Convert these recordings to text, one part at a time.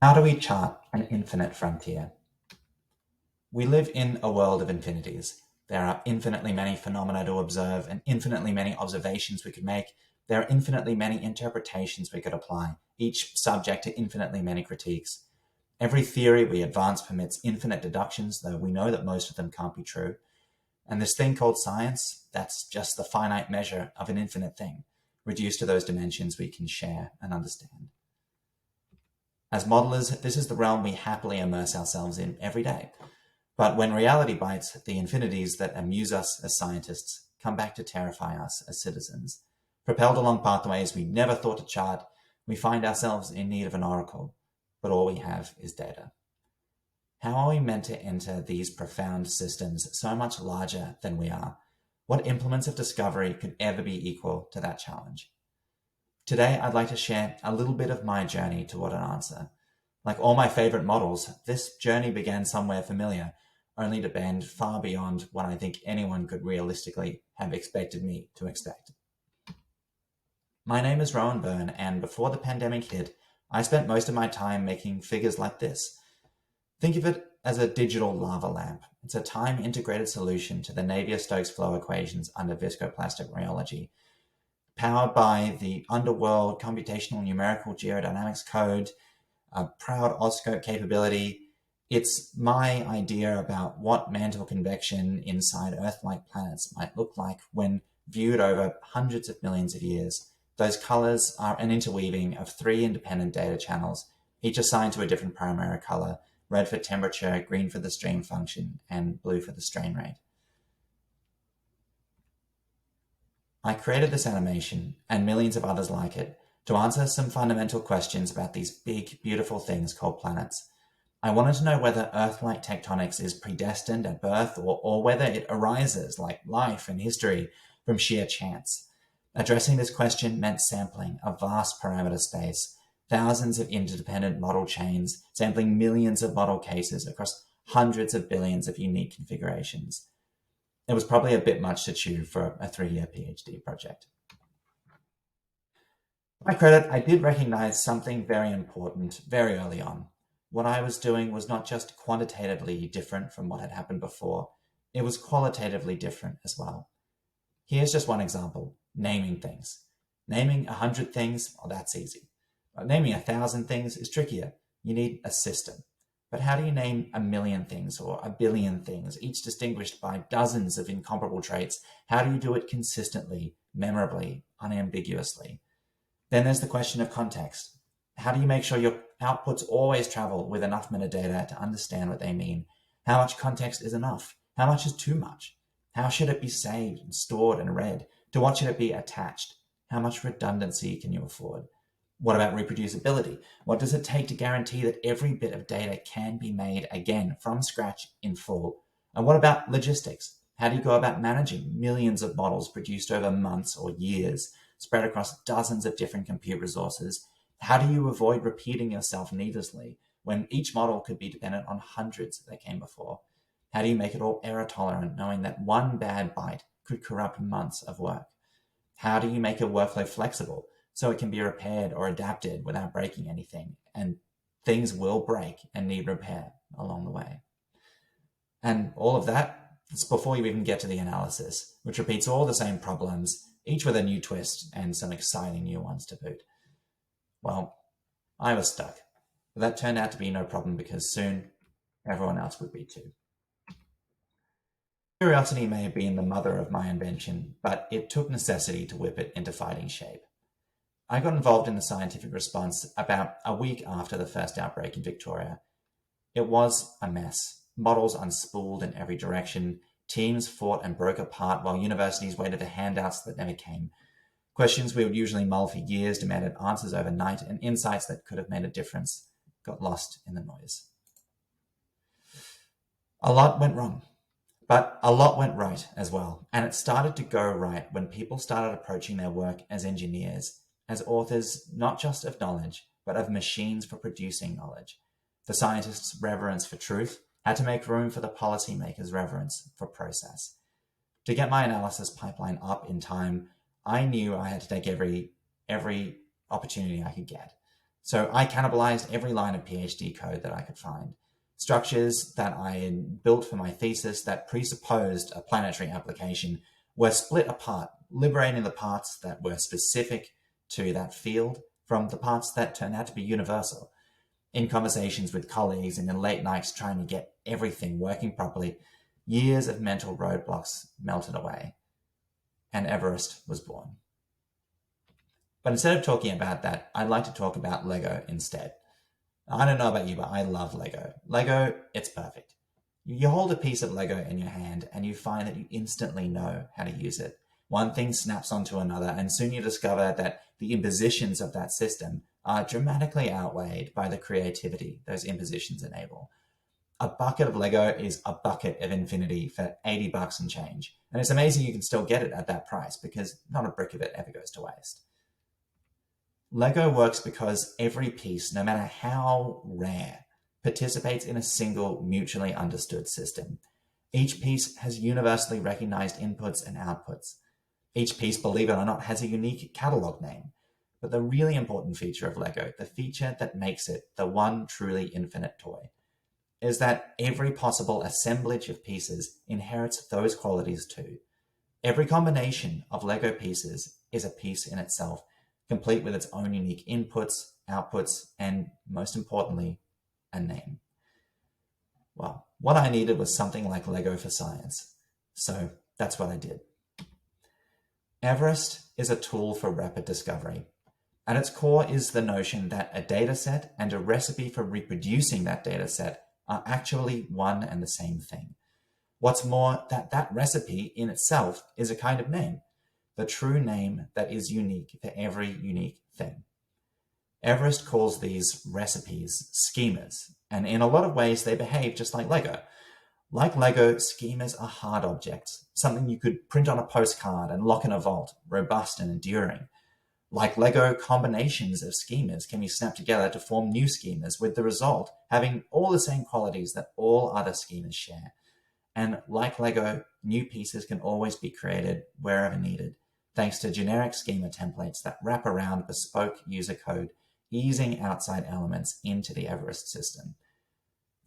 How do we chart an infinite frontier? We live in a world of infinities. There are infinitely many phenomena to observe and infinitely many observations we could make. There are infinitely many interpretations we could apply, each subject to infinitely many critiques. Every theory we advance permits infinite deductions, though we know that most of them can't be true. And this thing called science, that's just the finite measure of an infinite thing, reduced to those dimensions we can share and understand. As modelers, this is the realm we happily immerse ourselves in every day. But when reality bites, the infinities that amuse us as scientists come back to terrify us as citizens. Propelled along pathways we never thought to chart, we find ourselves in need of an oracle, but all we have is data. How are we meant to enter these profound systems so much larger than we are? What implements of discovery could ever be equal to that challenge? Today, I'd like to share a little bit of my journey toward an answer. Like all my favorite models, this journey began somewhere familiar, only to bend far beyond what I think anyone could realistically have expected me to expect. My name is Rohan Byrne, and before the pandemic hit, I spent most of my time making figures like this. Think of it as a digital lava lamp. It's a time-integrated solution to the Navier-Stokes flow equations under viscoplastic rheology, powered by the underworld computational numerical geodynamics code, a proud AuScope capability. It's my idea about what mantle convection inside Earth-like planets might look like when viewed over hundreds of millions of years. Those colors are an interweaving of 3 independent data channels, each assigned to a different primary color: red for temperature, green for the stream function, and blue for the strain rate. I created this animation, and millions of others like it, to answer some fundamental questions about these big, beautiful things called planets. I wanted to know whether Earth-like tectonics is predestined at birth or whether it arises, like life and history, from sheer chance. Addressing this question meant sampling a vast parameter space, thousands of interdependent model chains, sampling millions of model cases across hundreds of billions of unique configurations. It was probably a bit much to chew for a 3-year PhD project. To my credit, I did recognize something very important very early on. What I was doing was not just quantitatively different from what had happened before, it was qualitatively different as well. Here's just one example: naming things. Naming 100 things, well, that's easy. Naming 1,000 things is trickier. You need a system. But how do you name 1,000,000 things or 1,000,000,000 things, each distinguished by dozens of incomparable traits? How do you do it consistently, memorably, unambiguously? Then there's the question of context. How do you make sure your outputs always travel with enough metadata to understand what they mean? How much context is enough? How much is too much? How should it be saved and stored and read? To what should it be attached? How much redundancy can you afford? What about reproducibility? What does it take to guarantee that every bit of data can be made again from scratch in full? And what about logistics? How do you go about managing millions of models produced over months or years, spread across dozens of different compute resources? How do you avoid repeating yourself needlessly when each model could be dependent on hundreds that came before? How do you make it all error tolerant, knowing that one bad byte could corrupt months of work? How do you make your workflow flexible so it can be repaired or adapted without breaking anything? And things will break and need repair along the way. And all of that, it's before you even get to the analysis, which repeats all the same problems, each with a new twist and some exciting new ones to boot. Well, I was stuck. But that turned out to be no problem because soon everyone else would be too. Curiosity may have been the mother of my invention, but it took necessity to whip it into fighting shape. I got involved in the scientific response about a week after the first outbreak in Victoria. It was a mess. Models unspooled in every direction, teams fought and broke apart while universities waited for handouts that never came. Questions we would usually mull for years demanded answers overnight, and insights that could have made a difference got lost in the noise. A lot went wrong. But a lot went right as well, and it started to go right when people started approaching their work as engineers, as authors not just of knowledge, but of machines for producing knowledge. The scientists' reverence for truth had to make room for the policymakers' reverence for process. To get my analysis pipeline up in time, I knew I had to take every opportunity I could get. So I cannibalized every line of PhD code that I could find. Structures that I had built for my thesis that presupposed a planetary application were split apart, liberating the parts that were specific to that field from the parts that turned out to be universal. In conversations with colleagues and in late nights trying to get everything working properly, years of mental roadblocks melted away, and Everest was born. But instead of talking about that, I'd like to talk about Lego instead. I don't know about you, but I love Lego. Lego, it's perfect. You hold a piece of Lego in your hand and you find that you instantly know how to use it. One thing snaps onto another, and soon you discover that the impositions of that system are dramatically outweighed by the creativity those impositions enable. A bucket of Lego is a bucket of infinity for $80 and change. And it's amazing you can still get it at that price because not a brick of it ever goes to waste. Lego works because every piece, no matter how rare, participates in a single mutually understood system. Each piece has universally recognized inputs and outputs. Each piece, believe it or not, has a unique catalog name. But the really important feature of Lego, the feature that makes it the one truly infinite toy, is that every possible assemblage of pieces inherits those qualities too. Every combination of Lego pieces is a piece in itself, complete with its own unique inputs, outputs, and most importantly, a name. Well, what I needed was something like Lego for science. So that's what I did. Everest is a tool for rapid discovery. At its core is the notion that a data set and a recipe for reproducing that data set are actually one and the same thing. What's more, that recipe in itself is a kind of name, the true name that is unique for every unique thing. Everest calls these recipes schemas, and in a lot of ways they behave just like Lego. Like Lego, schemas are hard objects, something you could print on a postcard and lock in a vault, robust and enduring. Like Lego, combinations of schemas can be snapped together to form new schemas, with the result having all the same qualities that all other schemas share. And like Lego, new pieces can always be created wherever needed, thanks to generic schema templates that wrap around bespoke user code, easing outside elements into the Everest system.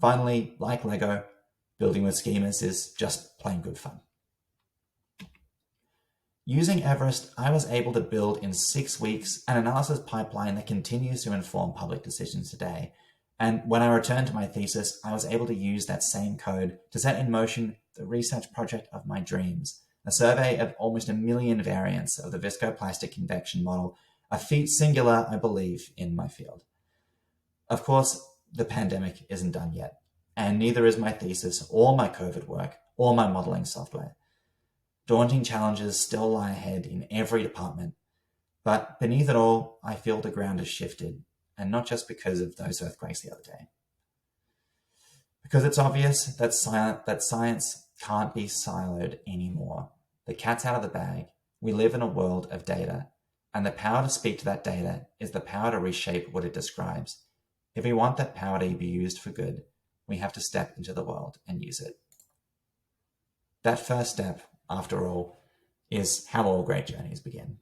Finally, like Lego, building with schemas is just plain good fun. Using Everest, I was able to build in 6 weeks an analysis pipeline that continues to inform public decisions today. And when I returned to my thesis, I was able to use that same code to set in motion the research project of my dreams, a survey of almost 1 million variants of the viscoplastic convection model, a feat singular, I believe, in my field. Of course, the pandemic isn't done yet, and neither is my thesis or my COVID work or my modeling software. Daunting challenges still lie ahead in every department, but beneath it all, I feel the ground has shifted, and not just because of those earthquakes the other day. Because it's obvious that science can't be siloed anymore. The cat's out of the bag. We live in a world of data, and the power to speak to that data is the power to reshape what it describes. If we want that power to be used for good, we have to step into the world and use it. That first step, after all, is how all great journeys begin.